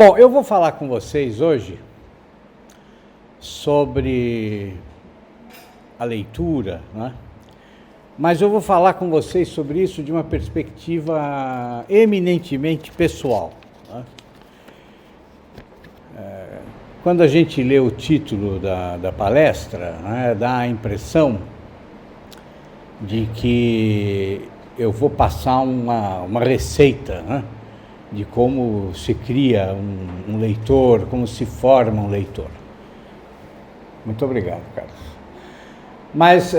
Bom, eu vou falar com vocês hoje sobre a leitura, né? Mas eu vou falar com vocês sobre isso de uma perspectiva eminentemente pessoal, né? Quando a gente lê o título da palestra, né, dá a impressão de que eu vou passar uma receita, né, de como se cria um leitor, como se forma um leitor. Muito obrigado, Carlos. Mas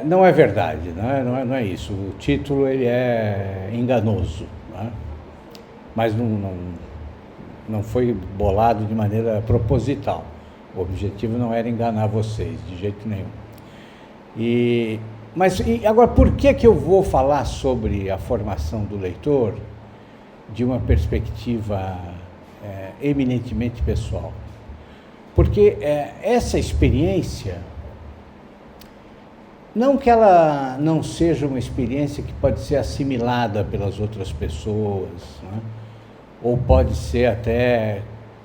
não é verdade, né? Não é isso. O título ele é enganoso, né? Mas não foi bolado de maneira proposital. O objetivo não era enganar vocês, de jeito nenhum. Mas agora, por que eu vou falar sobre a formação do leitor de uma perspectiva eminentemente pessoal? Porque essa experiência, não que ela não seja uma experiência que pode ser assimilada pelas outras pessoas, né? Ou pode ser até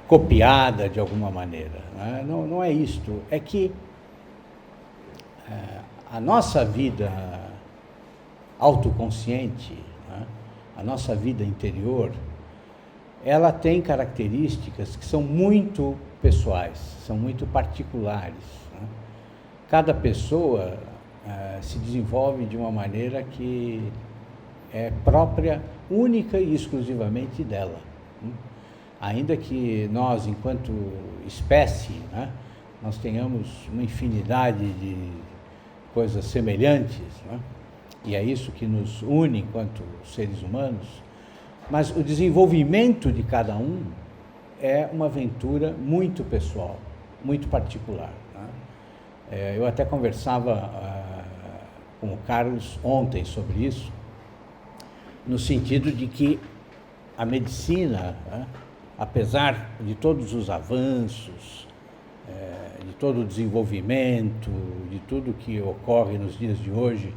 copiada de alguma maneira, né? Não é isto, é que a nossa vida autoconsciente, né? A nossa vida interior, ela tem características que são muito pessoais, são muito particulares, né? Cada pessoa se desenvolve de uma maneira que é própria, única e exclusivamente dela, né? Ainda que nós, enquanto espécie, né, nós tenhamos uma infinidade de coisas semelhantes, né? E é isso que nos une enquanto seres humanos, mas o desenvolvimento de cada um é uma aventura muito pessoal, muito particular, né? Eu até conversava com o Carlos ontem sobre isso, no sentido de que a medicina, né, apesar de todos os avanços, de todo o desenvolvimento, de tudo que ocorre nos dias de hoje,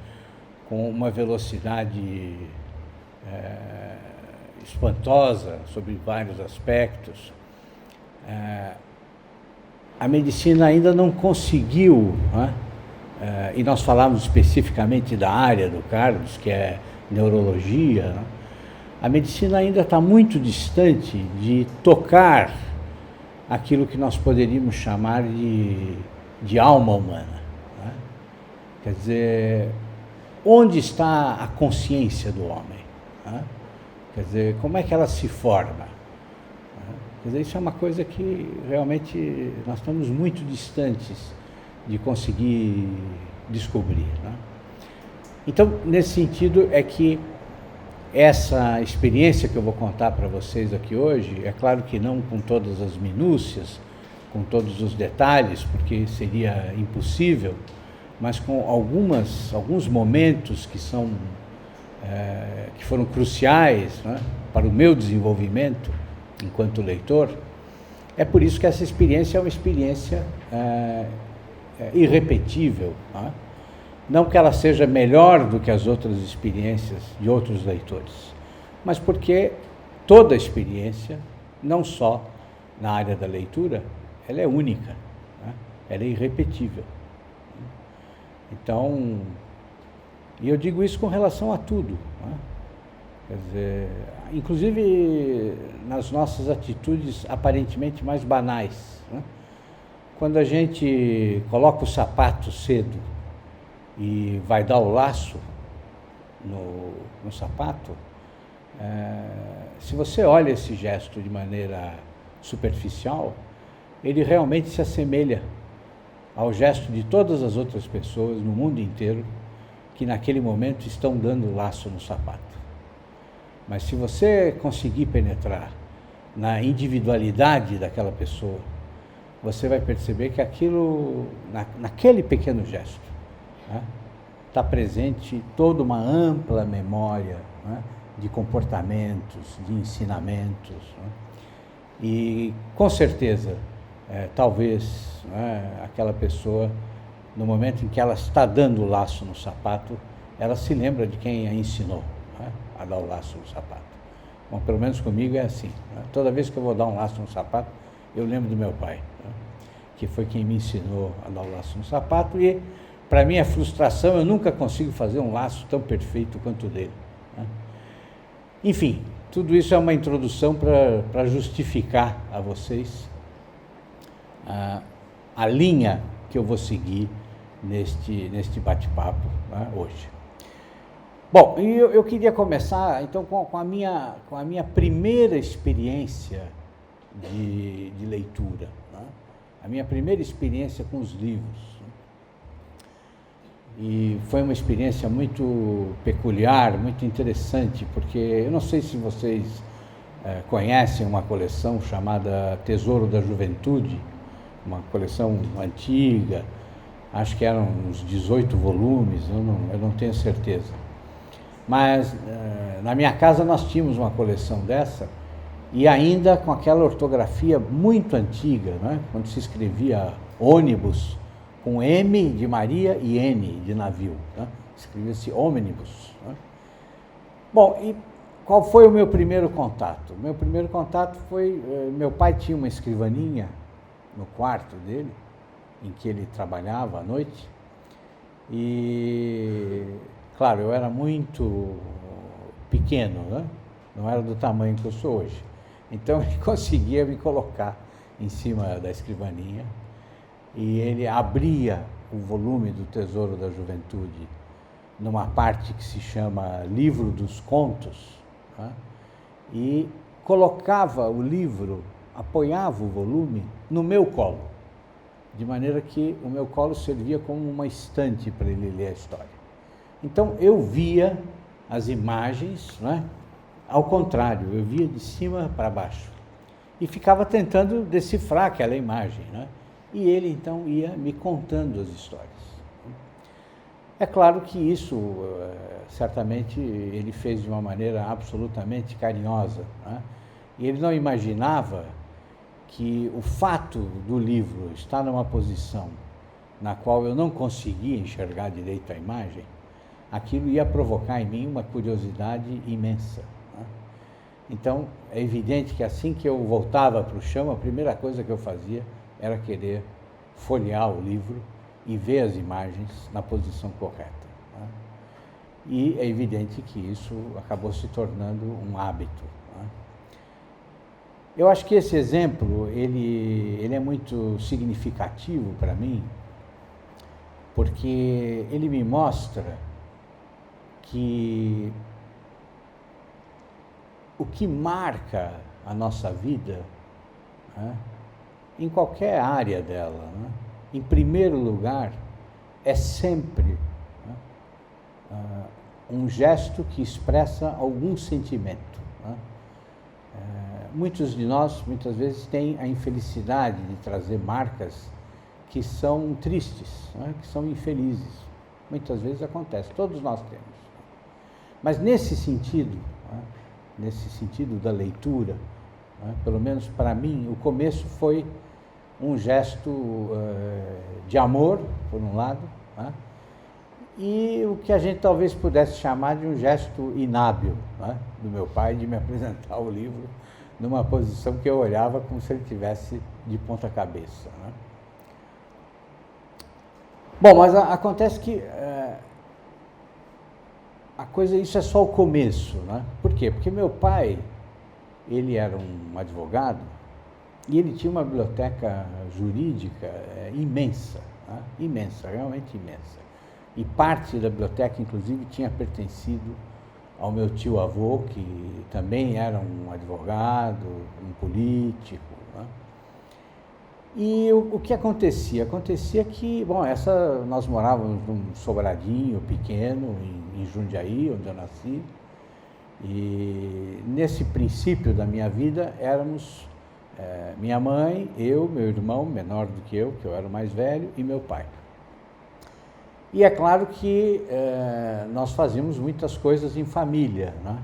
com uma velocidade espantosa sobre vários aspectos, a medicina ainda não conseguiu, né, e nós falamos especificamente da área do Carlos, que é neurologia, né? A medicina ainda está muito distante de tocar aquilo que nós poderíamos chamar de alma humana, né? Quer dizer, onde está a consciência do homem, né? Quer dizer, como é que ela se forma, né? Quer dizer, isso é uma coisa que realmente nós estamos muito distantes de conseguir descobrir, né? Então, nesse sentido é que essa experiência que eu vou contar para vocês aqui hoje, é claro que não com todas as minúcias, com todos os detalhes, porque seria impossível, mas com alguns momentos que foram cruciais, né, para o meu desenvolvimento enquanto leitor. É por isso que essa experiência é uma experiência irrepetível, né? Não que ela seja melhor do que as outras experiências de outros leitores, mas porque toda experiência, não só na área da leitura, ela é única, né? Ela é irrepetível. Então, e eu digo isso com relação a tudo, né? Quer dizer, inclusive nas nossas atitudes aparentemente mais banais, né? Quando a gente coloca o sapato cedo e vai dar o laço no sapato, se você olha esse gesto de maneira superficial, ele realmente se assemelha ao gesto de todas as outras pessoas no mundo inteiro que naquele momento estão dando o laço no sapato. Mas se você conseguir penetrar na individualidade daquela pessoa, você vai perceber que aquilo, naquele pequeno gesto, está presente toda uma ampla memória, né, de comportamentos, de ensinamentos, né? E com certeza, talvez, né, aquela pessoa, no momento em que ela está dando o laço no sapato, ela se lembra de quem a ensinou, né, a dar o laço no sapato. Bom, pelo menos comigo é assim, né? Toda vez que eu vou dar um laço no sapato, eu lembro do meu pai, né? Que foi quem me ensinou a dar o laço no sapato, e para minha frustração eu nunca consigo fazer um laço tão perfeito quanto o dele, né? Enfim, tudo isso é uma introdução para justificar a vocês a linha que eu vou seguir neste bate-papo, né, hoje. Bom, e eu queria começar então com a minha primeira experiência de leitura, né? A minha primeira experiência com os livros. E foi uma experiência muito peculiar, muito interessante, porque eu não sei se vocês conhecem uma coleção chamada Tesouro da Juventude, uma coleção antiga, acho que eram uns 18 volumes, eu não tenho certeza. Mas na minha casa nós tínhamos uma coleção dessa, e ainda com aquela ortografia muito antiga, né? Quando se escrevia ônibus, com M de Maria e N de navio, né? Escrevia-se ônibus, né? Bom, e qual foi o meu primeiro contato? O meu primeiro contato foi, meu pai tinha uma escrivaninha no quarto dele, em que ele trabalhava à noite, e, claro, eu era muito pequeno, né? Não era do tamanho que eu sou hoje. Então ele conseguia me colocar em cima da escrivaninha, e ele abria o volume do Tesouro da Juventude numa parte que se chama Livro dos Contos, né? E colocava o livro, apoiava o volume no meu colo, de maneira que o meu colo servia como uma estante para ele ler a história. Então eu via as imagens, né? Ao contrário, eu via de cima para baixo e ficava tentando decifrar aquela imagem, né? E ele então ia me contando as histórias. É claro que isso, certamente, ele fez de uma maneira absolutamente carinhosa, né? E ele não imaginava que o fato do livro estar numa posição na qual eu não conseguia enxergar direito a imagem, aquilo ia provocar em mim uma curiosidade imensa, né? Então, é evidente que assim que eu voltava para o chão, a primeira coisa que eu fazia era querer folhear o livro e ver as imagens na posição correta, né? E é evidente que isso acabou se tornando um hábito, né? Eu acho que esse exemplo, ele é muito significativo para mim, porque ele me mostra que o que marca a nossa vida, né, em qualquer área dela, né, em primeiro lugar, é sempre, né, um gesto que expressa algum sentimento, né? Muitos de nós, muitas vezes, têm a infelicidade de trazer marcas que são tristes, né, que são infelizes. Muitas vezes acontece, todos nós temos. Mas nesse sentido, né, nesse sentido da leitura, né, pelo menos para mim, o começo foi um gesto de amor, por um lado, né, e o que a gente talvez pudesse chamar de um gesto inábil, né, do meu pai de me apresentar o livro numa posição que eu olhava como se ele estivesse de ponta cabeça, né. Bom, mas acontece que a coisa, isso é só o começo, né? Por quê? Porque meu pai, ele era um advogado e ele tinha uma biblioteca jurídica imensa, né? Imensa, realmente imensa. E parte da biblioteca, inclusive, tinha pertencido ao meu tio-avô, que também era um advogado, um político, né? E o que acontecia? Acontecia que, bom, nós morávamos num sobradinho pequeno, em Jundiaí, onde eu nasci, e nesse princípio da minha vida éramos minha mãe, eu, meu irmão, menor do que eu era o mais velho, e meu pai. E é claro que nós fazíamos muitas coisas em família, né?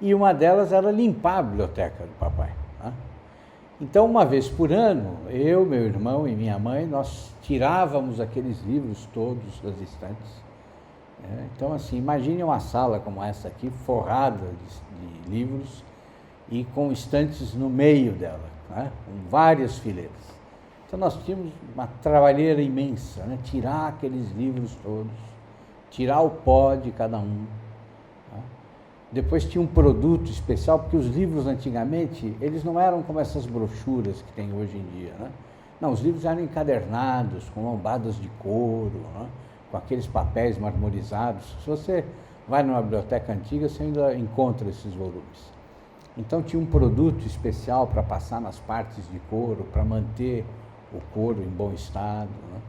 E uma delas era limpar a biblioteca do papai, né? Então, uma vez por ano, eu, meu irmão e minha mãe, nós tirávamos aqueles livros todos das estantes. Então, assim, imagine uma sala como essa aqui, forrada de livros, e com estantes no meio dela, né? Com várias fileiras. Então nós tínhamos uma trabalheira imensa, né? Tirar aqueles livros todos, tirar o pó de cada um. Né? Depois tinha um produto especial, porque os livros antigamente, eles não eram como essas brochuras que tem hoje em dia, né? Não, os livros eram encadernados, com lombadas de couro, né? Com aqueles papéis marmorizados. Se você vai numa biblioteca antiga, você ainda encontra esses volumes. Então tinha um produto especial para passar nas partes de couro, para manter o couro em bom estado, né?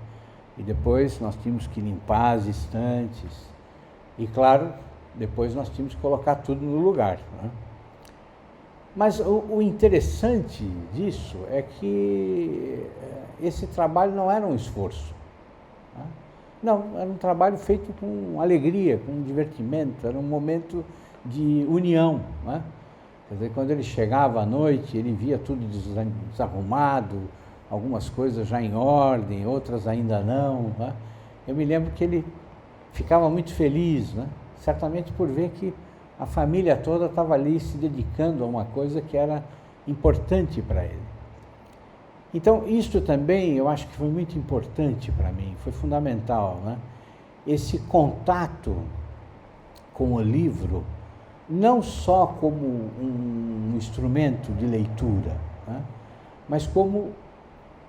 E depois nós tínhamos que limpar as estantes. E claro, depois nós tínhamos que colocar tudo no lugar, né? Mas o interessante disso é que esse trabalho não era um esforço, né? Não, era um trabalho feito com alegria, com divertimento, era um momento de união, né? Quer dizer, quando ele chegava à noite, ele via tudo desarrumado, algumas coisas já em ordem, outras ainda não, né? Eu me lembro que ele ficava muito feliz, né? Certamente por ver que a família toda estava ali se dedicando a uma coisa que era importante para ele. Então, isso também eu acho que foi muito importante para mim, foi fundamental, né? Esse contato com o livro, não só como um instrumento de leitura, né? Mas como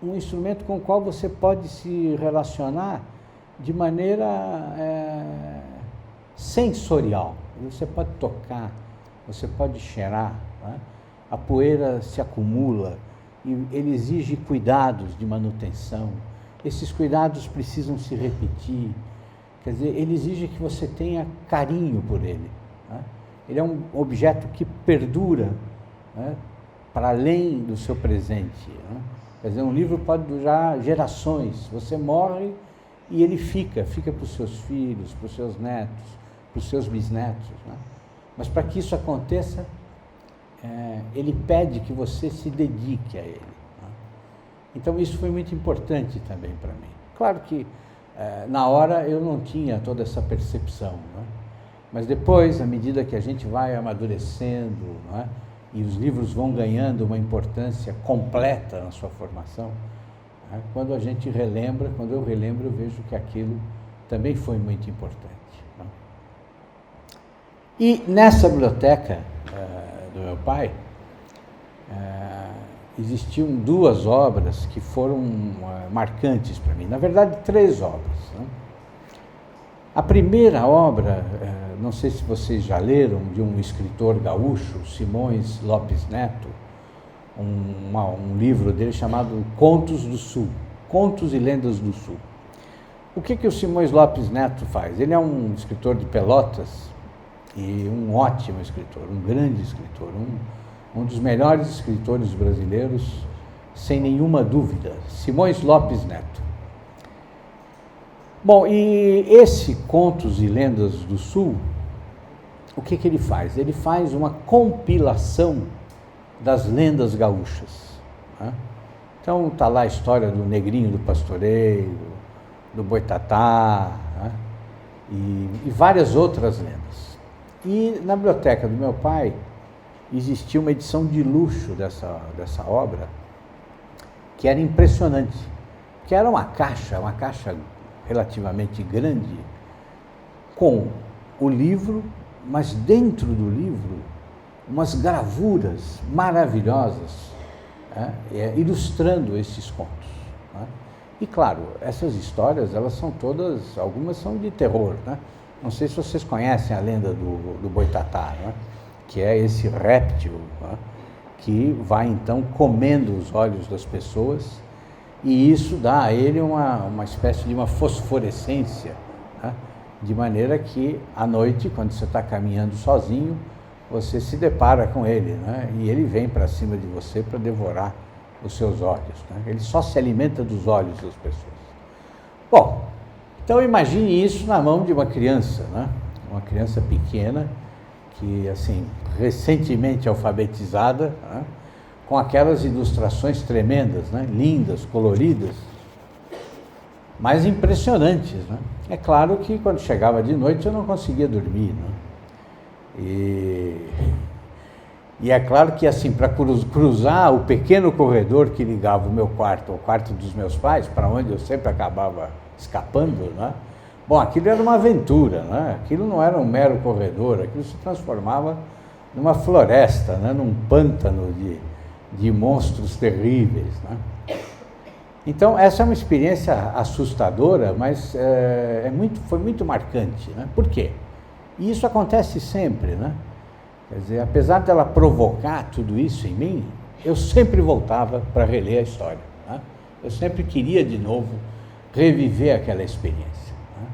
um instrumento com o qual você pode se relacionar de maneira sensorial. Você pode tocar, você pode cheirar, né? A poeira se acumula e ele exige cuidados de manutenção. Esses cuidados precisam se repetir. Quer dizer, ele exige que você tenha carinho por ele, né? Ele é um objeto que perdura, né, para além do seu presente, né? Quer dizer, um livro pode durar gerações. Você morre e ele fica para os seus filhos, para os seus netos, para os seus bisnetos, né? Mas para que isso aconteça, ele pede que você se dedique a ele, né? Então isso foi muito importante também para mim. Claro que na hora eu não tinha toda essa percepção, né? Mas depois, à medida que a gente vai amadurecendo, né, e os livros vão ganhando uma importância completa na sua formação, né, quando eu relembro, eu vejo que aquilo também foi muito importante, né? E nessa biblioteca do meu pai, existiam duas obras que foram marcantes para mim. Na verdade, 3 obras, né? A primeira obra, não sei se vocês já leram, de um escritor gaúcho, Simões Lopes Neto, um livro dele chamado Contos do Sul, Contos e Lendas do Sul. O que o Simões Lopes Neto faz? Ele é um escritor de Pelotas e um ótimo escritor, um grande escritor, um dos melhores escritores brasileiros, sem nenhuma dúvida, Simões Lopes Neto. Bom, e esse Contos e Lendas do Sul, o que ele faz? Ele faz uma compilação das lendas gaúchas, né? Então está lá a história do Negrinho do Pastoreiro, do Boitatá, né? E várias outras lendas. E na biblioteca do meu pai existia uma edição de luxo dessa obra, que era impressionante, que era uma caixa relativamente grande, com o livro, mas dentro do livro, umas gravuras maravilhosas, né, ilustrando esses contos, né? E claro, essas histórias, elas são todas, algumas são de terror, né? Não sei se vocês conhecem a lenda do Boitatá, né? Que é esse réptil, né, que vai então comendo os olhos das pessoas, e isso dá a ele uma espécie de uma fosforescência, né? De maneira que à noite, quando você está caminhando sozinho, você se depara com ele, né? E ele vem para cima de você para devorar os seus olhos, né? Ele só se alimenta dos olhos das pessoas. Bom, então imagine isso na mão de uma criança, né? Uma criança pequena, que assim, recentemente alfabetizada, né? Com aquelas ilustrações tremendas, né? Lindas, coloridas, mas impressionantes, né? É claro que quando chegava de noite eu não conseguia dormir, né? E é claro que, assim, para cruzar o pequeno corredor que ligava o meu quarto ao quarto dos meus pais, para onde eu sempre acabava escapando, né? Bom, aquilo era uma aventura, né? Aquilo não era um mero corredor, aquilo se transformava numa floresta, né? Num pântano de monstros terríveis, né? Então, essa é uma experiência assustadora, mas foi muito marcante, né? Por quê? E isso acontece sempre, né? Quer dizer, apesar dela provocar tudo isso em mim, eu sempre voltava para reler a história, né? Eu sempre queria de novo reviver aquela experiência, né?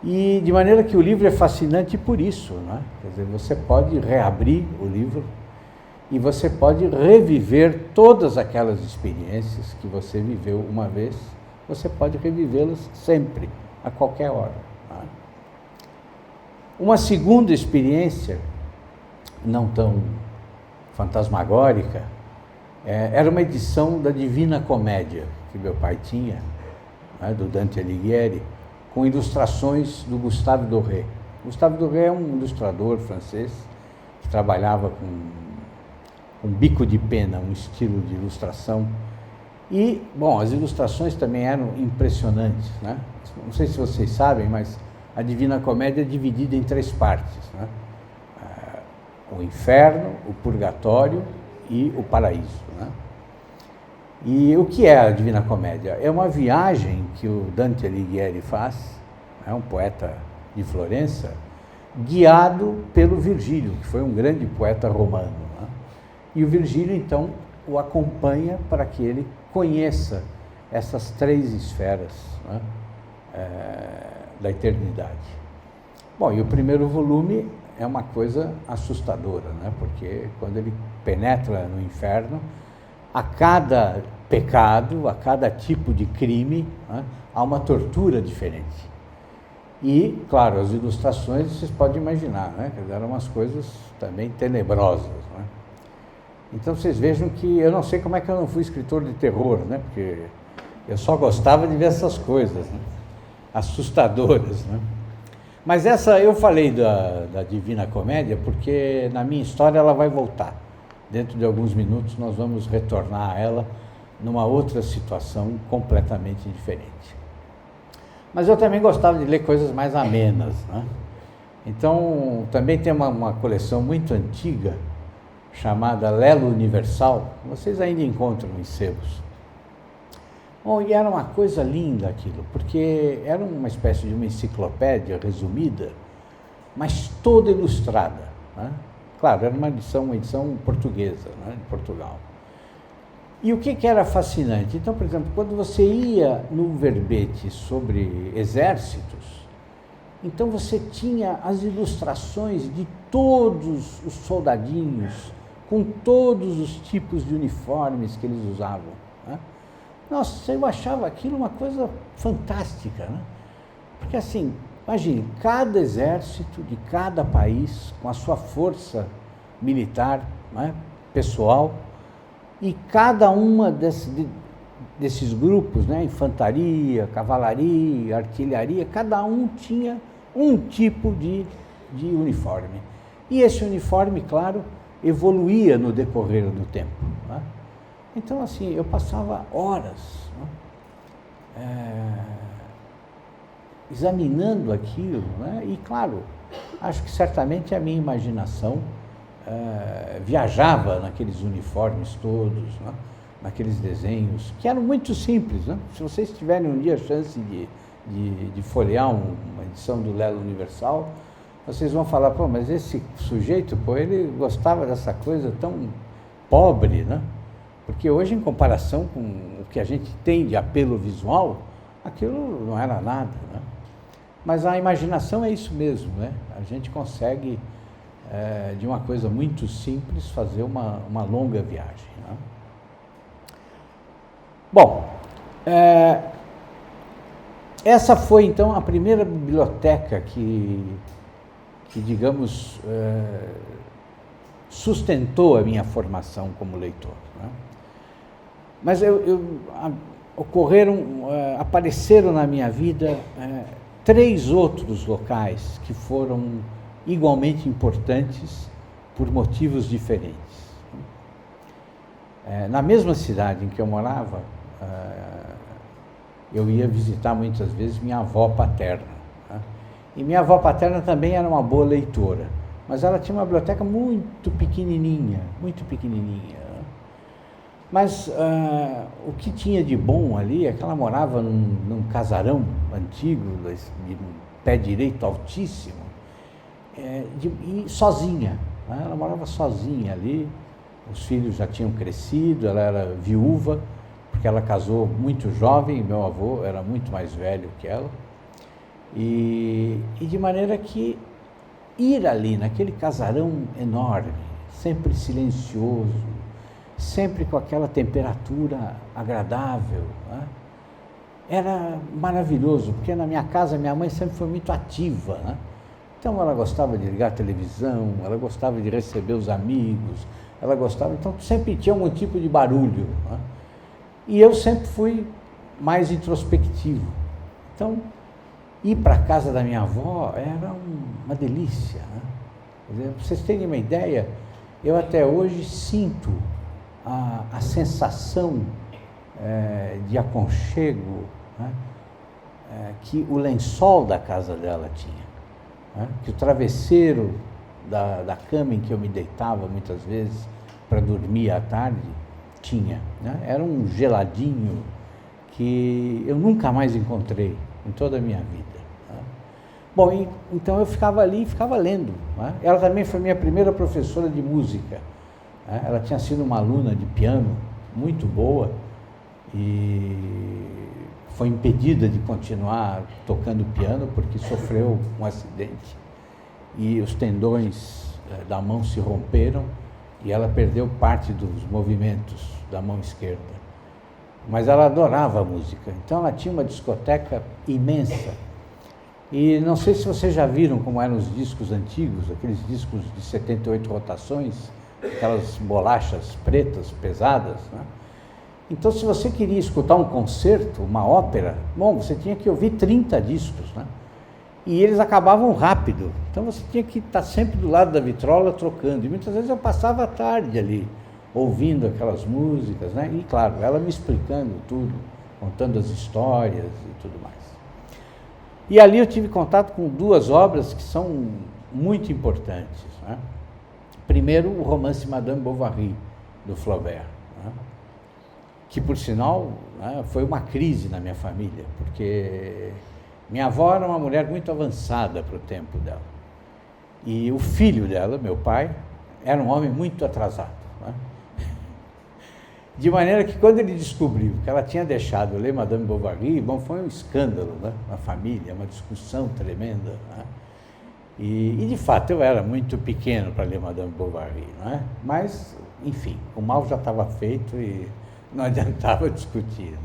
E de maneira que o livro é fascinante por isso, né? Quer dizer, você pode reabrir o livro e você pode reviver todas aquelas experiências que você viveu uma vez, você pode revivê-las sempre, a qualquer hora, né? Uma segunda experiência, não tão fantasmagórica, era uma edição da Divina Comédia que meu pai tinha, né, do Dante Alighieri, com ilustrações do Gustave Doré. Gustave Doré é um ilustrador francês que trabalhava com bico de pena, um estilo de ilustração. E, bom, as ilustrações também eram impressionantes, né? Não sei se vocês sabem, mas a Divina Comédia é dividida em 3 partes, né? O inferno, o purgatório e o paraíso, né? E o que é a Divina Comédia? É uma viagem que o Dante Alighieri faz, é um poeta de Florença, guiado pelo Virgílio, que foi um grande poeta romano, né? E o Virgílio, então, o acompanha para que ele conheça essas 3 esferas, né, da eternidade. Bom, e o primeiro volume é uma coisa assustadora, né? Porque quando ele penetra no inferno, a cada pecado, a cada tipo de crime, né, há uma tortura diferente. E, claro, as ilustrações, vocês podem imaginar, né? Eram umas coisas também tenebrosas, né? Então vocês vejam que eu não sei como é que eu não fui escritor de terror, né? Porque eu só gostava de ver essas coisas, né, assustadoras, né? Mas essa, eu falei da Divina Comédia porque na minha história ela vai voltar. Dentro de alguns minutos nós vamos retornar a ela numa outra situação completamente diferente. Mas eu também gostava de ler coisas mais amenas, né? Então, também tem uma coleção muito antiga, chamada Lelo Universal, vocês ainda encontram em sebos. Bom, e era uma coisa linda aquilo, porque era uma espécie de uma enciclopédia resumida, mas toda ilustrada, né? Claro, era uma edição portuguesa, né, de Portugal. E o que era fascinante? Então, por exemplo, quando você ia no verbete sobre exércitos, então você tinha as ilustrações de todos os soldadinhos, com todos os tipos de uniformes que eles usavam, né? Nossa, eu achava aquilo uma coisa fantástica, né? Porque assim, imagine, cada exército de cada país, com a sua força militar, né, pessoal, e cada uma desses grupos, né, infantaria, cavalaria, artilharia, cada um tinha um tipo de uniforme. E esse uniforme, claro, evoluía no decorrer do tempo, né? Então, assim, eu passava horas, né, examinando aquilo, né? E, claro, acho que certamente a minha imaginação viajava naqueles uniformes todos, né? Naqueles desenhos, que eram muito simples, né? Se vocês tiverem um dia a chance de folhear uma edição do Lelo Universal, vocês vão falar, pô, mas esse sujeito, pô, ele gostava dessa coisa tão pobre, né? Porque hoje, em comparação com o que a gente tem de apelo visual, aquilo não era nada, né? Mas a imaginação é isso mesmo, né? A gente consegue, de uma coisa muito simples, fazer uma longa viagem, né? Bom, essa foi, então, a primeira biblioteca que digamos, sustentou a minha formação como leitor, né? Mas apareceram na minha vida 3 outros locais que foram igualmente importantes por motivos diferentes. Na mesma cidade em que eu morava, eu ia visitar muitas vezes minha avó paterna. E minha avó paterna também era uma boa leitora, mas ela tinha uma biblioteca muito pequenininha, muito pequenininha. Mas o que tinha de bom ali é que ela morava num casarão antigo, de um pé direito altíssimo, e sozinha. Ela morava sozinha ali, os filhos já tinham crescido, ela era viúva, porque ela casou muito jovem, meu avô era muito mais velho que ela. E de maneira que ir ali naquele casarão enorme, sempre silencioso, sempre com aquela temperatura agradável, era maravilhoso, porque na minha casa minha mãe sempre foi muito ativa, Então ela gostava de ligar a televisão, ela gostava de receber os amigos, ela gostava, então sempre tinha algum tipo de barulho, E eu sempre fui mais introspectivo. Então, ir para a casa da minha avó era uma delícia. Quer dizer, para vocês terem uma ideia, eu até hoje sinto a sensação de aconchego que o lençol da casa dela tinha, que o travesseiro da cama em que eu me deitava muitas vezes para dormir à tarde tinha. Era um geladinho que eu nunca mais encontrei em toda a minha vida. Bom, então eu ficava ali e ficava lendo. Ela também foi minha primeira professora de música. Ela tinha sido uma aluna de piano muito boa e foi impedida de continuar tocando piano porque sofreu um acidente e os tendões da mão se romperam e ela perdeu parte dos movimentos da mão esquerda. Mas ela adorava a música, então ela tinha uma discoteca imensa. E não sei se vocês já viram como eram os discos antigos, aqueles discos de 78 rotações, aquelas bolachas pretas, pesadas, Então, se você queria escutar um concerto, uma ópera, bom, você tinha que ouvir 30 discos, E eles acabavam rápido, então você tinha que estar sempre do lado da vitrola trocando. E muitas vezes eu passava a tarde ali, ouvindo aquelas músicas, E claro, ela me explicando tudo, contando as histórias e tudo mais. E ali eu tive contato com duas obras que são muito importantes. Primeiro, o romance Madame Bovary, do Flaubert, que, por sinal, foi uma crise na minha família, porque minha avó era uma mulher muito avançada para o tempo dela. E o filho dela, meu pai, era um homem muito atrasado. De maneira que, quando ele descobriu que ela tinha deixado ler Madame Bovary, bom, foi um escândalo, na família, uma discussão tremenda. E, de fato, eu era muito pequeno para ler Madame Bovary, Mas, enfim, o mal já estava feito e não adiantava discutir,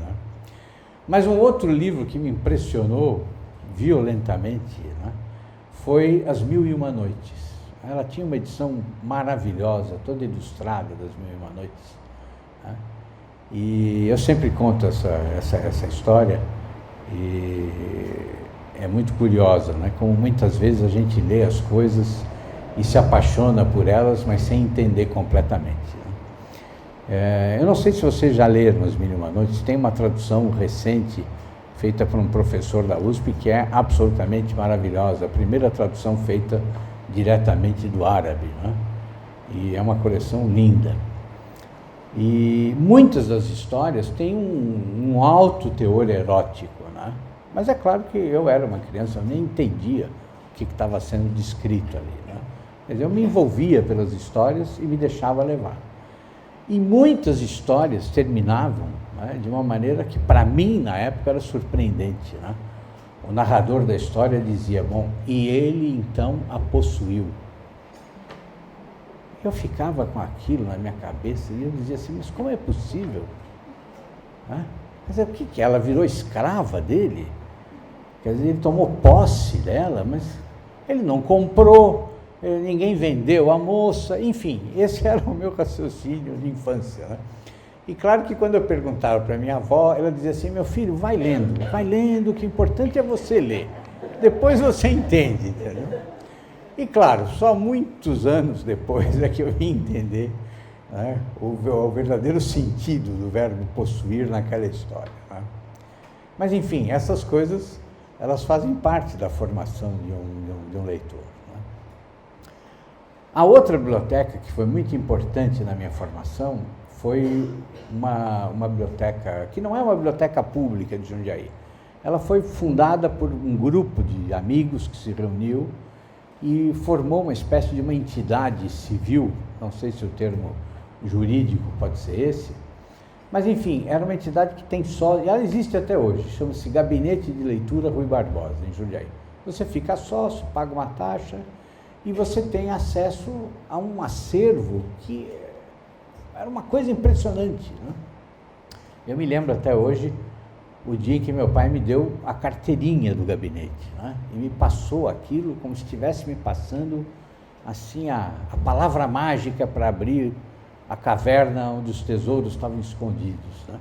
Mas um outro livro que me impressionou violentamente, foi As Mil e Uma Noites. Ela tinha uma edição maravilhosa, toda ilustrada das Mil e Uma Noites. E eu sempre conto essa história e é muito curiosa, Como muitas vezes a gente lê as coisas e se apaixona por elas, mas sem entender completamente. Eu não sei se vocês já leram As Mil e Uma Noites, tem uma tradução recente feita por um professor da USP que é absolutamente maravilhosa, a primeira tradução feita diretamente do árabe, E é uma coleção linda. E muitas das histórias têm um alto teor erótico, Mas é claro que eu era uma criança, eu nem entendia o que estava sendo descrito ali, Quer dizer, eu me envolvia pelas histórias e me deixava levar. E muitas histórias terminavam de uma maneira que, para mim, na época, era surpreendente, O narrador da história dizia, bom, e ele então a possuiu. Eu ficava com aquilo na minha cabeça e eu dizia assim, mas como é possível? Quer dizer, o que ela virou escrava dele? Quer dizer, ele tomou posse dela, mas ele não comprou, ninguém vendeu a moça, enfim, esse era o meu raciocínio de infância, E claro que quando eu perguntava para minha avó, ela dizia assim, meu filho, vai lendo, o que é importante é você ler, depois você entende, entendeu? E claro, só muitos anos depois é que eu vim entender, né, o verdadeiro sentido do verbo possuir naquela história, né? Mas enfim, essas coisas, elas fazem parte da formação de um leitor, né? A outra biblioteca que foi muito importante na minha formação foi uma biblioteca, que não é uma biblioteca pública de Jundiaí. Ela foi fundada por um grupo de amigos que se reuniu e formou uma espécie de uma entidade civil, não sei se o termo jurídico pode ser esse, mas enfim, era uma entidade que tem só, e ela existe até hoje, chama-se Gabinete de Leitura Rui Barbosa, em Jundiaí. Você fica sócio, paga uma taxa e você tem acesso a um acervo que era uma coisa impressionante, né? Eu me lembro até hoje o dia em que meu pai me deu a carteirinha do gabinete, né? E me passou aquilo como se estivesse me passando assim a palavra mágica para abrir a caverna onde os tesouros estavam escondidos, né?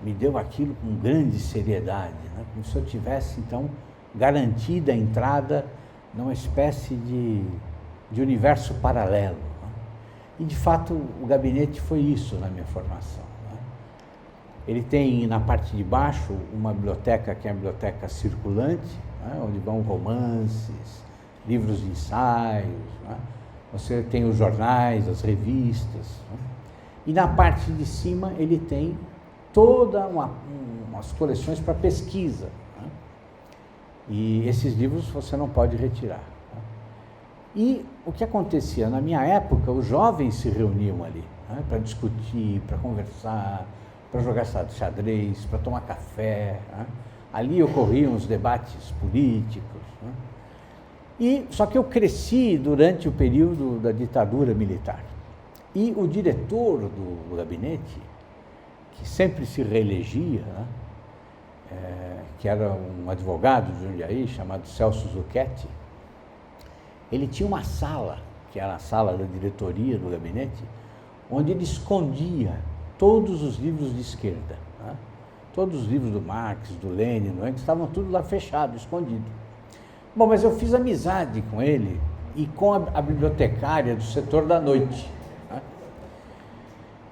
Me deu aquilo com grande seriedade, né? Como se eu tivesse então garantida a entrada numa espécie de universo paralelo, né? E de fato o gabinete foi isso na minha formação. Ele tem na parte de baixo uma biblioteca que é a biblioteca circulante, né, onde vão romances, livros de ensaios, né? Você tem os jornais, as revistas, né? E na parte de cima ele tem toda umas coleções para pesquisa, né? E esses livros você não pode retirar, né? E o que acontecia? Na minha época, os jovens se reuniam ali, né, para discutir, para conversar, para jogar xadrez, para tomar café, né? Ali ocorriam os debates políticos, né? E só que eu cresci durante o período da ditadura militar. E o diretor do gabinete, que sempre se reelegia, né, que era um advogado de Jundiaí chamado Celso Zucchetti, ele tinha uma sala, que era a sala da diretoria do gabinete, onde ele escondia todos os livros de esquerda, né? Todos os livros do Marx, do Lenin, do Engels, estavam tudo lá fechado, escondido. Bom, mas eu fiz amizade com ele e com a bibliotecária do setor da noite, né?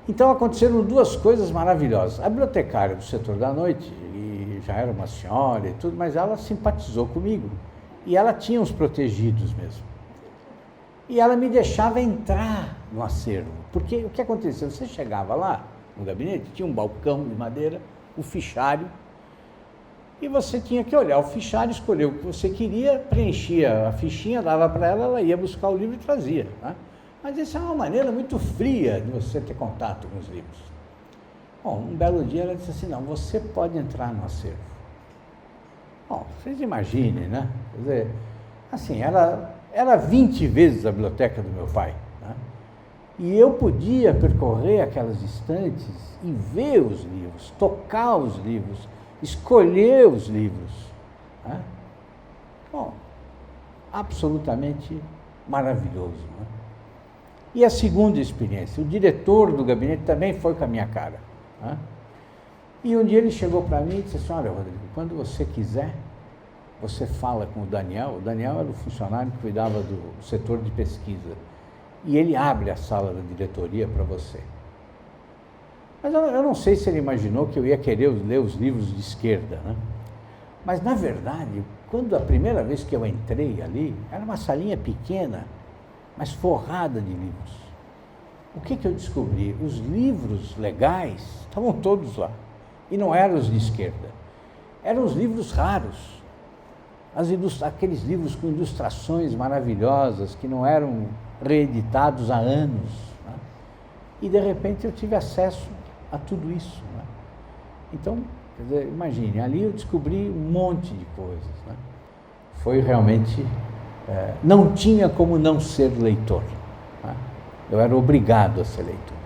Então aconteceram duas coisas maravilhosas. A bibliotecária do setor da noite, e já era uma senhora e tudo, mas ela simpatizou comigo. E ela tinha uns protegidos mesmo. E ela me deixava entrar no acervo, porque o que acontecia? Você chegava lá no gabinete, tinha um balcão de madeira, o fichário, e você tinha que olhar o fichário, escolher o que você queria, preenchia a fichinha, dava para ela, ela ia buscar o livro e trazia, né? Mas isso é uma maneira muito fria de você ter contato com os livros. Bom, um belo dia ela disse assim, não, você pode entrar no acervo. Bom, vocês imaginem, né? Quer dizer, assim, era 20 vezes a biblioteca do meu pai, né? E eu podia percorrer aquelas estantes e ver os livros, tocar os livros, escolher os livros, né? Bom, absolutamente maravilhoso, né? E a segunda experiência, o diretor do gabinete também foi com a minha cara, né? E um dia ele chegou para mim e disse assim, olha, Rodrigo, quando você quiser, você fala com o Daniel era o funcionário que cuidava do setor de pesquisa, e ele abre a sala da diretoria para você. Mas eu não sei se ele imaginou que eu ia querer ler os livros de esquerda, né? Mas, na verdade, quando a primeira vez que eu entrei ali, era uma salinha pequena, mas forrada de livros. O que eu descobri? Os livros legais estavam todos lá, e não eram os de esquerda. Eram os livros raros, aqueles livros com ilustrações maravilhosas, que não eram reeditados há anos, né? E, de repente, eu tive acesso a tudo isso, né? Então, quer dizer, imagine, ali eu descobri um monte de coisas, né? Foi realmente... não tinha como não ser leitor, né? Eu era obrigado a ser leitor.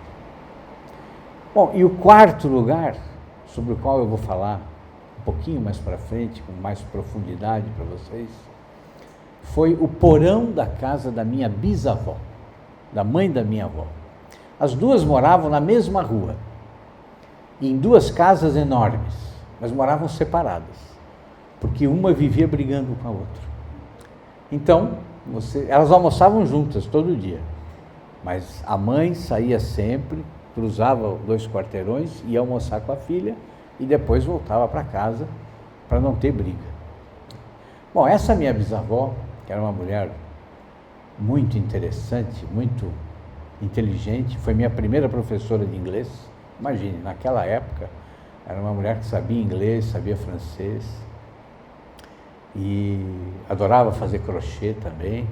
Bom, e o quarto lugar, sobre o qual eu vou falar um pouquinho mais para frente, com mais profundidade para vocês, foi o porão da casa da minha bisavó, da mãe da minha avó. As duas moravam na mesma rua, em duas casas enormes, mas moravam separadas, porque uma vivia brigando com a outra. Então, Elas almoçavam juntas todo dia, mas a mãe saía sempre, cruzava 2 quarteirões, ia almoçar com a filha e depois voltava para casa para não ter briga. Bom, essa minha bisavó, que era uma mulher muito interessante, muito inteligente, foi minha primeira professora de inglês. Imagine, naquela época, era uma mulher que sabia inglês, sabia francês e adorava fazer crochê também.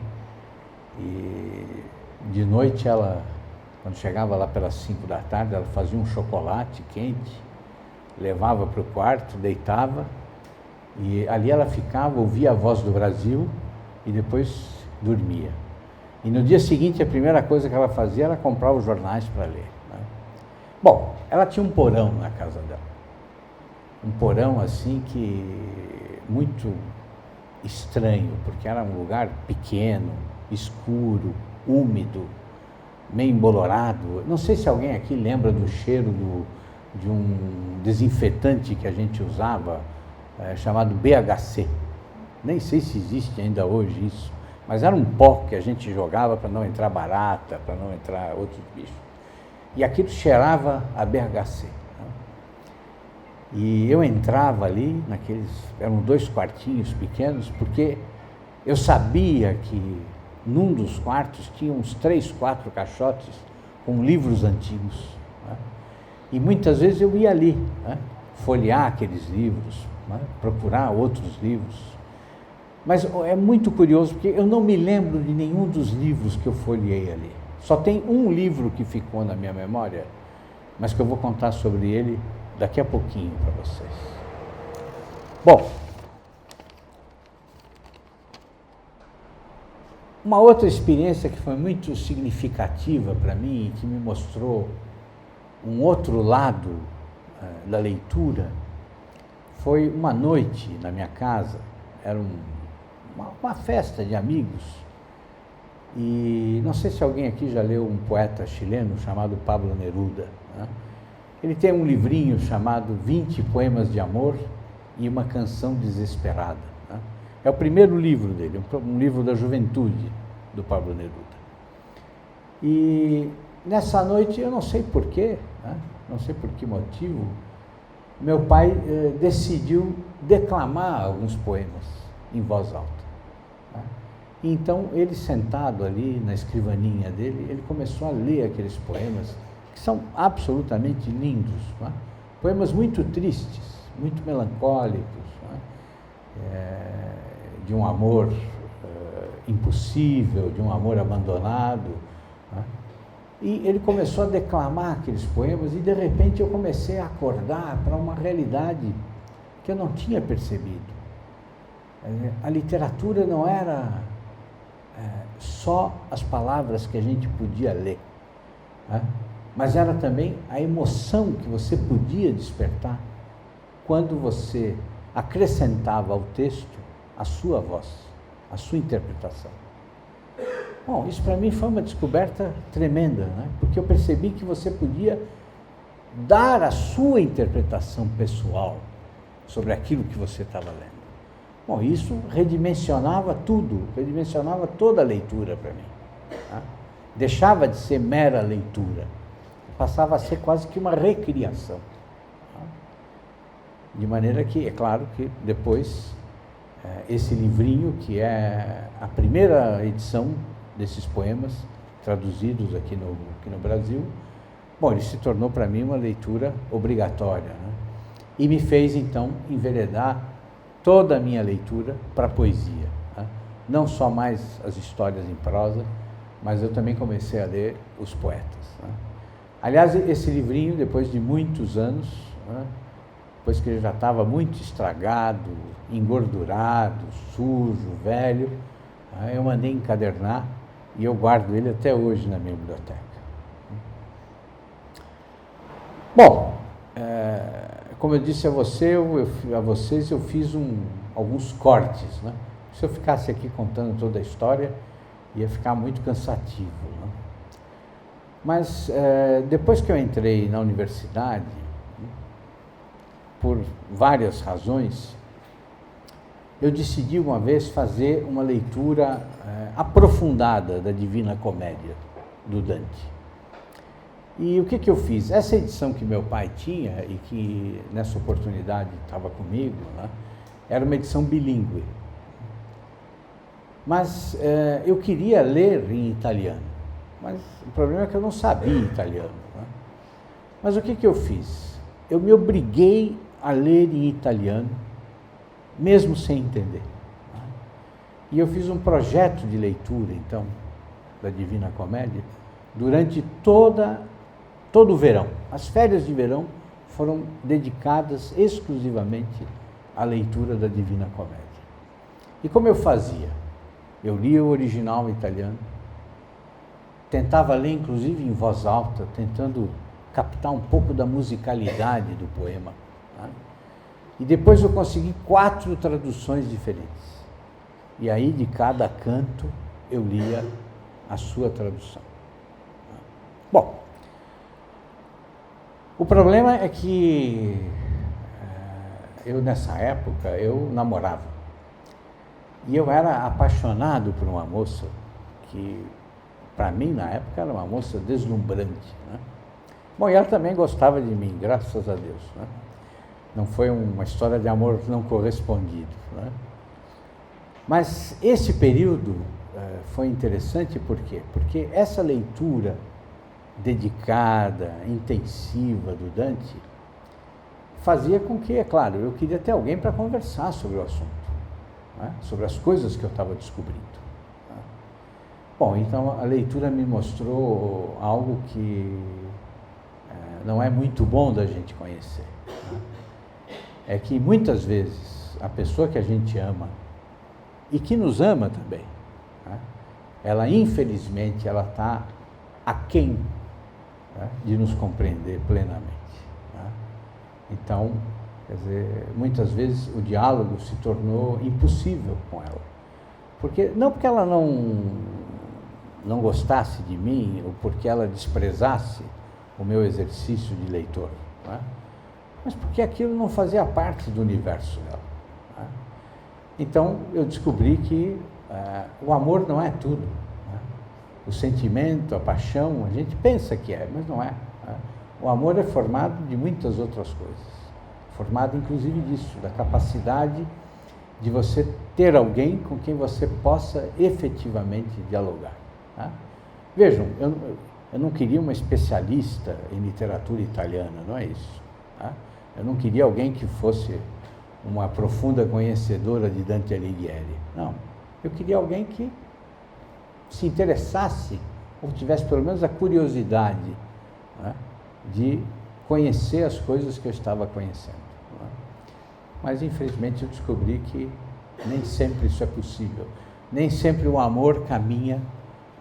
E de noite ela, quando chegava lá pelas 5 da tarde, ela fazia um chocolate quente, levava para o quarto, deitava e ali ela ficava, ouvia a Voz do Brasil e depois dormia. E no dia seguinte a primeira coisa que ela fazia era comprar os jornais para ler, né? Bom, ela tinha um porão na casa dela, um porão assim que muito estranho, porque era um lugar pequeno, escuro, úmido, meio embolorado. Não sei se alguém aqui lembra do cheiro de um desinfetante que a gente usava, chamado BHC. Nem sei se existe ainda hoje isso, mas era um pó que a gente jogava para não entrar barata, para não entrar outros bichos. E aquilo cheirava a BHC. Né? E eu entrava ali, eram 2 quartinhos pequenos, porque eu sabia que num dos quartos tinha uns 3, 4 caixotes com livros antigos. Né? E muitas vezes eu ia ali, né? Folhear aqueles livros, né? Procurar outros livros. Mas é muito curioso, porque eu não me lembro de nenhum dos livros que eu folheei ali. Só tem um livro que ficou na minha memória, mas que eu vou contar sobre ele daqui a pouquinho para vocês. Bom, uma outra experiência que foi muito significativa para mim e que me mostrou um outro lado da leitura foi uma noite na minha casa. Era uma festa de amigos e não sei se alguém aqui já leu um poeta chileno chamado Pablo Neruda, né? Ele tem um livrinho chamado 20 Poemas de Amor e uma Canção Desesperada, né? É o primeiro livro dele, um livro da juventude do Pablo Neruda. E nessa noite, eu não sei porquê, né? Não sei por que motivo, meu pai decidiu declamar alguns poemas em voz alta. Né? E então, ele sentado ali na escrivaninha dele, ele começou a ler aqueles poemas, que são absolutamente lindos, né? Poemas muito tristes, muito melancólicos, né? De um amor impossível, de um amor abandonado, né? E ele começou a declamar aqueles poemas e, de repente, eu comecei a acordar para uma realidade que eu não tinha percebido. A literatura não era só as palavras que a gente podia ler, né? Mas era também a emoção que você podia despertar quando você acrescentava ao texto a sua voz, a sua interpretação. Bom, isso para mim foi uma descoberta tremenda, né? Porque eu percebi que você podia dar a sua interpretação pessoal sobre aquilo que você estava lendo. Bom, isso redimensionava tudo, redimensionava toda a leitura para mim. Tá? Deixava de ser mera leitura, passava a ser quase que uma recriação. Tá? De maneira que, é claro que depois, esse livrinho, que é a primeira edição desses poemas, traduzidos aqui no Brasil, bom, ele se tornou para mim uma leitura obrigatória, né? E me fez, então, enveredar toda a minha leitura para a poesia, né? Não só mais as histórias em prosa, mas eu também comecei a ler os poetas, né? Aliás, esse livrinho, depois de muitos anos, né, depois que ele já estava muito estragado, engordurado, sujo, velho, eu mandei encadernar e eu guardo ele até hoje na minha biblioteca. Bom, como eu disse a vocês, eu fiz alguns cortes, né? Se eu ficasse aqui contando toda a história, ia ficar muito cansativo, né? Mas depois que eu entrei na universidade, por várias razões, eu decidi uma vez fazer uma leitura aprofundada da Divina Comédia, do Dante. E o que eu fiz? Essa edição que meu pai tinha e que nessa oportunidade estava comigo, né, era uma edição bilíngue. Mas eu queria ler em italiano, mas o problema é que eu não sabia italiano. Né? Mas o que eu fiz? Eu me obriguei a ler em italiano, mesmo sem entender. Né? E eu fiz um projeto de leitura, então, da Divina Comédia, durante todo o verão. As férias de verão foram dedicadas exclusivamente à leitura da Divina Comédia. E como eu fazia? Eu lia o original italiano, tentava ler inclusive em voz alta, tentando captar um pouco da musicalidade do poema. Tá? E depois eu consegui 4 traduções diferentes. E aí de cada canto eu lia a sua tradução. Bom, o problema é que eu nessa época eu namorava. E eu era apaixonado por uma moça que, para mim, na época, era uma moça deslumbrante. Né? Bom, e ela também gostava de mim, graças a Deus. Né? Não foi uma história de amor não correspondido. Né? Mas esse período foi interessante por quê? Porque essa leitura dedicada, intensiva do Dante, fazia com que, é claro, eu queria ter alguém para conversar sobre o assunto. Né? Sobre as coisas que eu estava descobrindo. Né? Bom, então a leitura me mostrou algo que não é muito bom da gente conhecer. Né? É que muitas vezes a pessoa que a gente ama e que nos ama também, né? Ela infelizmente ela está aquém, né, de nos compreender plenamente. Né? Então, quer dizer, muitas vezes o diálogo se tornou impossível com ela. Não porque ela não gostasse de mim, ou porque ela desprezasse o meu exercício de leitor, né? Mas porque aquilo não fazia parte do universo dela. Né? Então, eu descobri que o amor não é tudo. Né? O sentimento, a paixão, a gente pensa que é, mas não é. Né? O amor é formado de muitas outras coisas. Formado inclusive disso, da capacidade de você ter alguém com quem você possa efetivamente dialogar. Tá? Vejam, eu não queria uma especialista em literatura italiana, não é isso. Tá? Eu não queria alguém que fosse uma profunda conhecedora de Dante Alighieri. Não, eu queria alguém que se interessasse, ou tivesse pelo menos a curiosidade, né, de conhecer as coisas que eu estava conhecendo. Né? Mas, infelizmente, eu descobri que nem sempre isso é possível. Nem sempre o amor caminha,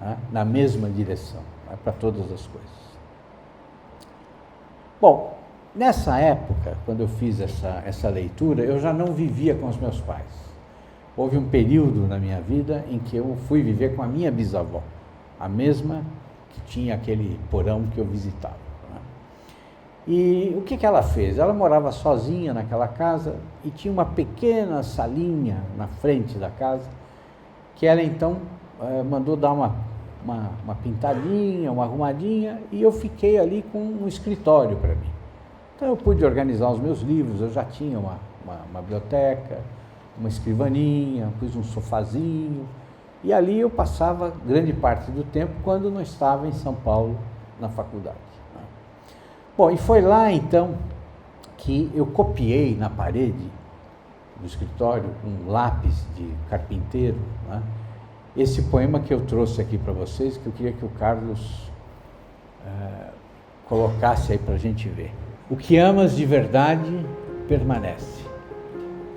né, na mesma direção, né, para todas as coisas. Bom, nessa época, quando eu fiz essa leitura, eu já não vivia com os meus pais. Houve um período na minha vida em que eu fui viver com a minha bisavó, a mesma que tinha aquele porão que eu visitava. Né? E o que ela fez? Ela morava sozinha naquela casa e tinha uma pequena salinha na frente da casa, que ela então mandou dar uma pintadinha, uma arrumadinha, e eu fiquei ali com um escritório para mim. Então eu pude organizar os meus livros, eu já tinha uma biblioteca, uma escrivaninha, pus um sofazinho, e ali eu passava grande parte do tempo quando não estava em São Paulo, na faculdade. Né? Bom, e foi lá então que eu copiei na parede do escritório, com um lápis de carpinteiro, né, esse poema que eu trouxe aqui para vocês, que eu queria que o Carlos colocasse aí para a gente ver. O que amas de verdade permanece,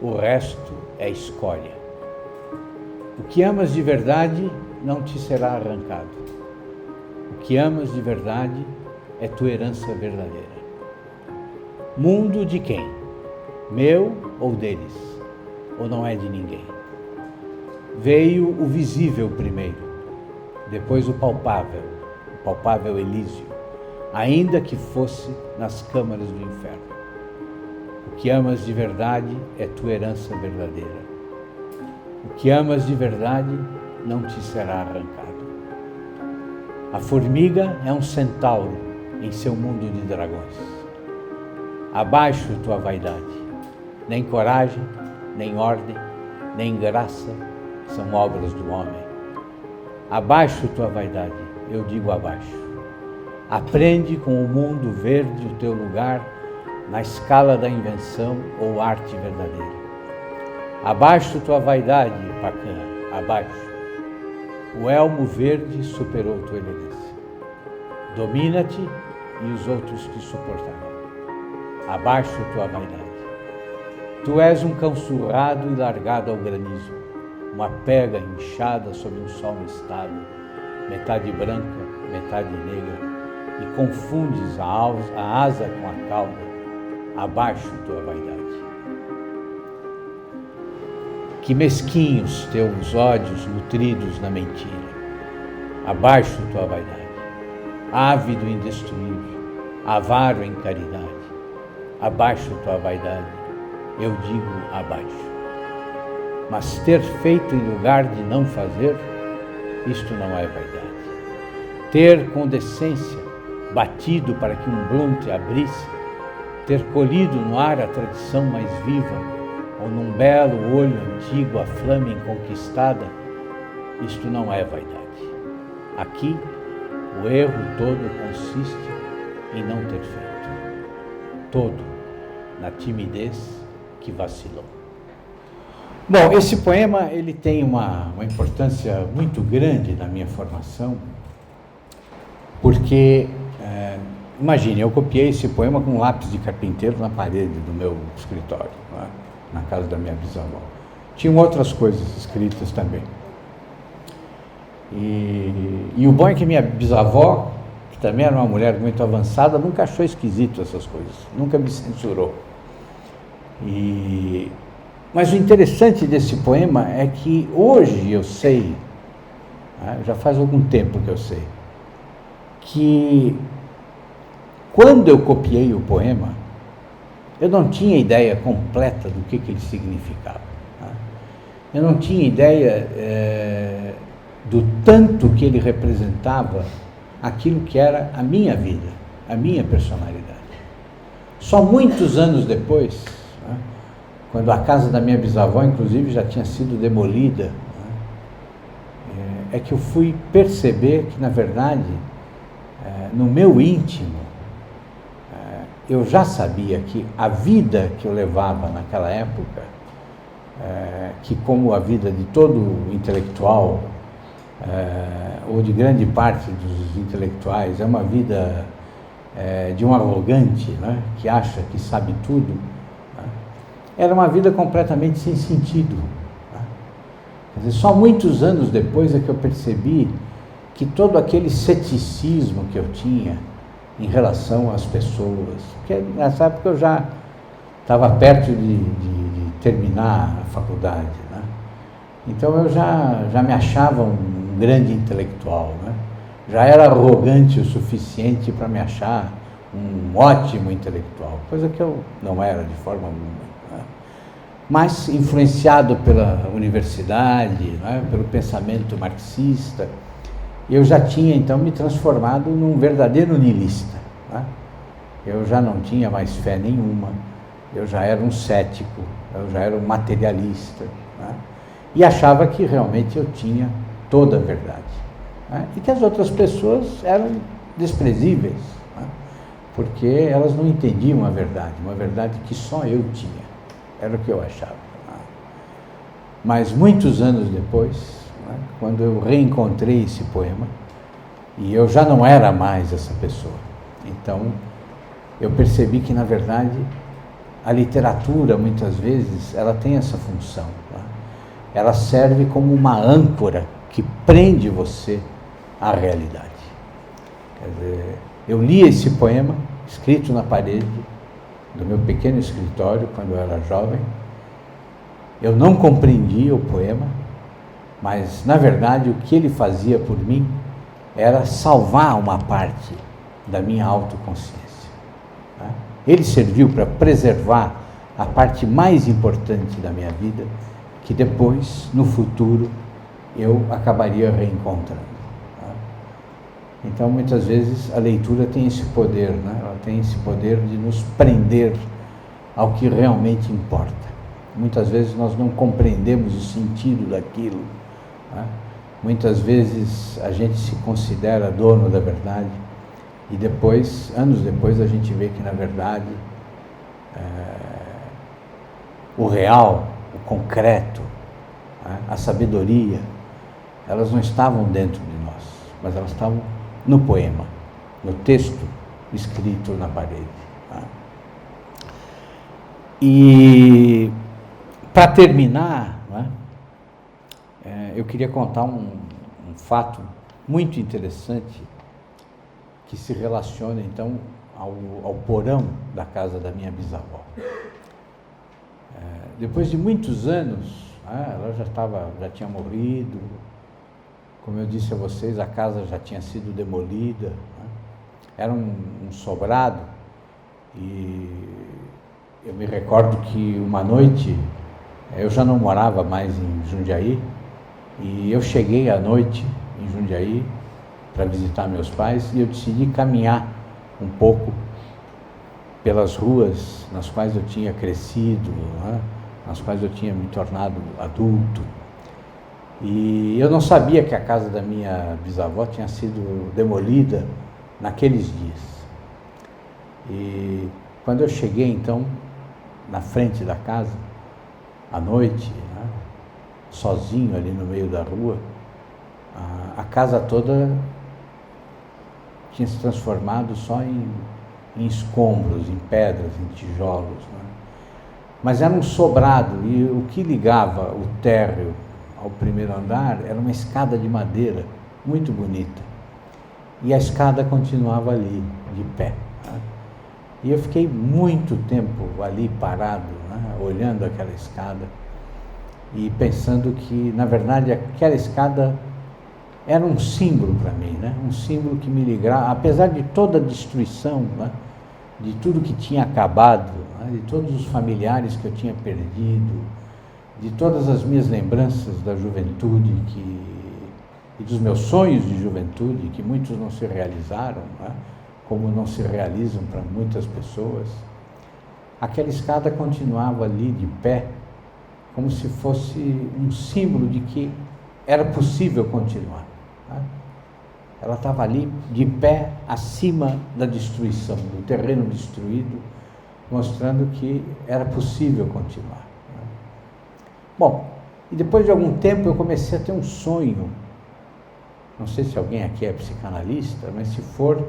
o resto é escória. O que amas de verdade não te será arrancado. O que amas de verdade é tua herança verdadeira. Mundo de quem? Meu ou deles? Ou não é de ninguém? Veio o visível primeiro, depois o palpável Elísio, ainda que fosse nas câmaras do inferno. O que amas de verdade é tua herança verdadeira. O que amas de verdade não te será arrancado. A formiga é um centauro em seu mundo de dragões. Abaixo tua vaidade. Nem coragem, nem ordem, nem graça são obras do homem. Abaixo tua vaidade, eu digo abaixo. Aprende com o mundo verde o teu lugar na escala da invenção ou arte verdadeira. Abaixo tua vaidade, Pacã, abaixo. O elmo verde superou tua elegância. Domina-te e os outros te suportarão. Abaixo tua vaidade. Tu és um cão surrado e largado ao granizo, uma pega inchada sob um sol mistado, metade branca, metade negra, e confundes a asa com a cauda. Abaixo tua vaidade. Que mesquinhos teus ódios nutridos na mentira. Abaixo tua vaidade. Ávido em destruir, avaro em caridade. Abaixo tua vaidade, eu digo abaixo. Mas ter feito em lugar de não fazer, isto não é vaidade. Ter com decência batido para que um blunt abrisse, ter colhido no ar a tradição mais viva, ou num belo olho antigo a flama inconquistada, isto não é vaidade. Aqui, o erro todo consiste em não ter feito. Todo na timidez que vacilou. Bom, esse poema ele tem uma importância muito grande na minha formação, porque, imagine, eu copiei esse poema com um lápis de carpinteiro na parede do meu escritório, não é? Na casa da minha bisavó. Tinham outras coisas escritas também. E o bom é que minha bisavó, que também era uma mulher muito avançada, nunca achou esquisito essas coisas, nunca me censurou. Mas o interessante desse poema é que hoje eu sei, já faz algum tempo que eu sei, que quando eu copiei o poema, eu não tinha ideia completa do que ele significava. Eu não tinha ideia do tanto que ele representava aquilo que era a minha vida, a minha personalidade. Só muitos anos depois, quando a casa da minha bisavó, inclusive, já tinha sido demolida, é que eu fui perceber que, na verdade, no meu íntimo, eu já sabia que a vida que eu levava naquela época, que como a vida de todo intelectual, ou de grande parte dos intelectuais, é uma vida de um arrogante, né, que acha que sabe tudo, né, era uma vida completamente sem sentido. Né. Quer dizer, só muitos anos depois é que eu percebi que todo aquele ceticismo que eu tinha em relação às pessoas, porque nessa época eu já estava perto de terminar a faculdade, né? Então eu já me achava um grande intelectual, né? Já era arrogante o suficiente para me achar um ótimo intelectual, coisa que eu não era de forma alguma, né? Mas influenciado pela universidade, né? Pelo pensamento marxista, eu já tinha então me transformado num verdadeiro niilista, né? Eu já não tinha mais fé nenhuma, eu já era um cético, eu já era um materialista, né? E achava que realmente eu tinha toda a verdade, né? E que as outras pessoas eram desprezíveis, né? Porque elas não entendiam a verdade, uma verdade que só eu tinha, era o que eu achava, né? Mas muitos anos depois, quando eu reencontrei esse poema, e eu já não era mais essa pessoa, então eu percebi que, na verdade, a literatura, muitas vezes, ela tem essa função, tá? Ela serve como uma âncora que prende você à realidade. Quer dizer, eu li esse poema, escrito na parede do meu pequeno escritório, quando eu era jovem. Eu não compreendia o poema, mas, na verdade, o que ele fazia por mim era salvar uma parte da minha autoconsciência. Né? Ele serviu para preservar a parte mais importante da minha vida, que depois, no futuro, eu acabaria reencontrando. Tá? Então, muitas vezes, a leitura tem esse poder, né? Ela tem esse poder de nos prender ao que realmente importa. Muitas vezes nós não compreendemos o sentido daquilo. Tá? Muitas vezes a gente se considera dono da verdade e depois, anos depois, a gente vê que, na verdade, o real, o concreto, a sabedoria, elas não estavam dentro de nós, mas elas estavam no poema, no texto escrito na parede. Tá? E, para terminar, né, eu queria contar um fato muito interessante que se relaciona, então, ao porão da casa da minha bisavó. Depois de muitos anos, ela já tinha morrido, como eu disse a vocês, a casa já tinha sido demolida, né? Era um sobrado, e eu me recordo que uma noite, eu já não morava mais em Jundiaí, e eu cheguei à noite em Jundiaí para visitar meus pais, e eu decidi caminhar um pouco pelas ruas nas quais eu tinha crescido, né? Nas quais eu tinha me tornado adulto. E eu não sabia que a casa da minha bisavó tinha sido demolida naqueles dias. E quando eu cheguei, então, na frente da casa, à noite, né, sozinho ali no meio da rua, a casa toda tinha se transformado só em escombros, em pedras, em tijolos, né? Mas era um sobrado, e o que ligava o térreo ao primeiro andar era uma escada de madeira muito bonita, e a escada continuava ali, de pé, né? E eu fiquei muito tempo ali parado, né, olhando aquela escada e pensando que, na verdade, aquela escada era um símbolo para mim, né? Um símbolo que me ligava, apesar de toda a destruição, né, de tudo que tinha acabado, né, de todos os familiares que eu tinha perdido, de todas as minhas lembranças da juventude e dos meus sonhos de juventude, que muitos não se realizaram, né, como não se realizam para muitas pessoas, aquela escada continuava ali de pé, como se fosse um símbolo de que era possível continuar. Né? Ela estava ali de pé acima da destruição, do terreno destruído, mostrando que era possível continuar. Né? Bom, e depois de algum tempo eu comecei a ter um sonho. Não sei se alguém aqui é psicanalista, mas se for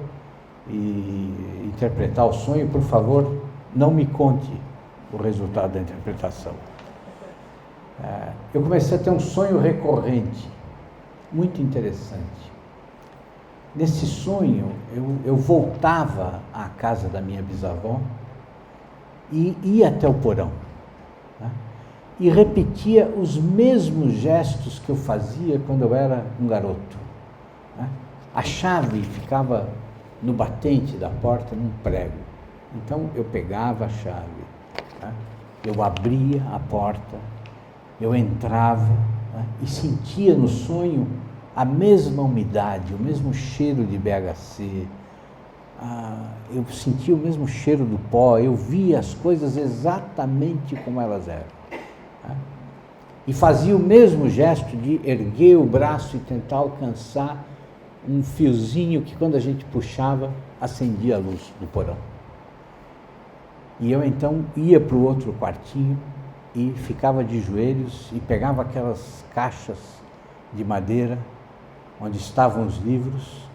e interpretar o sonho, por favor, não me conte o resultado da interpretação. Eu comecei a ter um sonho recorrente, muito interessante. Nesse sonho, eu voltava à casa da minha bisavó e ia até o porão, né? E repetia os mesmos gestos que eu fazia quando eu era um garoto, né? A chave ficava no batente da porta, num prego. Então, eu pegava a chave, né? Eu abria a porta, eu entrava, né, e sentia no sonho a mesma umidade, o mesmo cheiro de BHC, eu sentia o mesmo cheiro do pó, eu via as coisas exatamente como elas eram. Né? E fazia o mesmo gesto de erguer o braço e tentar alcançar um fiozinho que, quando a gente puxava, acendia a luz do porão. E eu então ia para o outro quartinho e ficava de joelhos e pegava aquelas caixas de madeira onde estavam os livros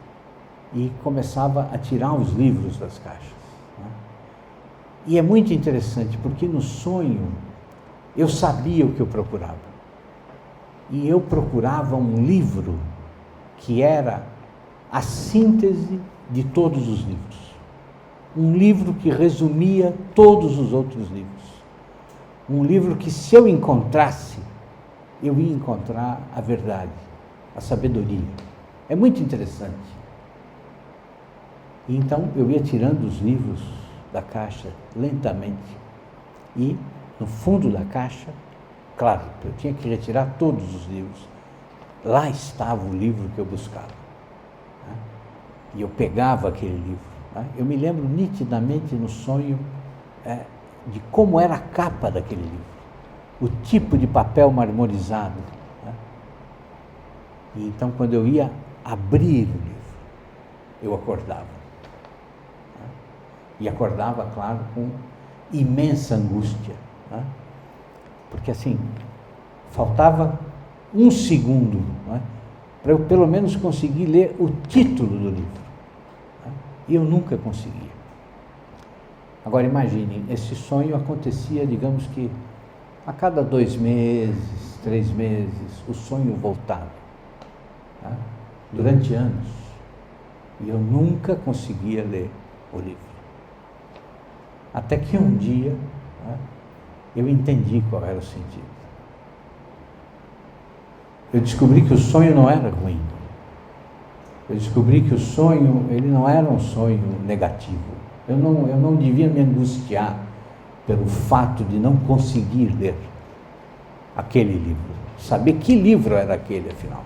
e começava a tirar os livros das caixas. Né? E é muito interessante, porque no sonho eu sabia o que eu procurava. E eu procurava um livro que era a síntese de todos os livros. Um livro que resumia todos os outros livros. Um livro que, se eu encontrasse, eu ia encontrar a verdade, a sabedoria. É muito interessante. E então eu ia tirando os livros da caixa lentamente e, no fundo da caixa, Claro, eu tinha que retirar todos os livros. Lá estava o livro que eu buscava. Né? E eu pegava aquele livro. Né? Eu me lembro nitidamente no sonho de como era a capa daquele livro, o tipo de papel marmorizado. Né? E então, quando eu ia abrir o livro, eu acordava. Né? E acordava, claro, com imensa angústia. Né? Porque assim, faltava um segundo, né, para eu pelo menos conseguir ler o título do livro. Né? E eu nunca conseguia. Agora imaginem, esse sonho acontecia, digamos que a cada 2 meses, 3 meses, o sonho voltava. Né? Durante anos. E eu nunca conseguia ler o livro. Até que um dia, né, eu entendi qual era o sentido. Eu descobri que o sonho não era ruim. Eu descobri que o sonho, ele não era um sonho negativo. Eu não devia me angustiar pelo fato de não conseguir ler aquele livro. Saber que livro era aquele, afinal.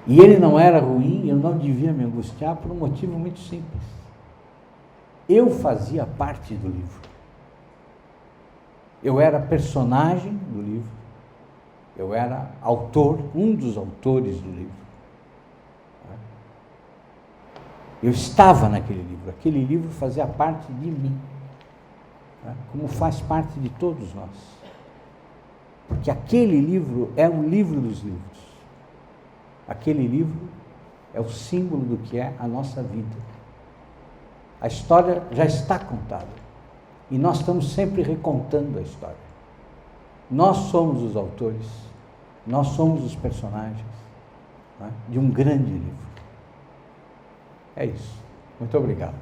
E ele não era ruim, eu não devia me angustiar por um motivo muito simples. Eu fazia parte do livro. Eu era personagem do livro. Eu era autor, um dos autores do livro. Eu estava naquele livro. Aquele livro fazia parte de mim, como faz parte de todos nós. Porque aquele livro é o livro dos livros. Aquele livro é o símbolo do que é a nossa vida. A história já está contada. E nós estamos sempre recontando a história. Nós somos os autores, nós somos os personagens, né, de um grande livro. É isso. Muito obrigado.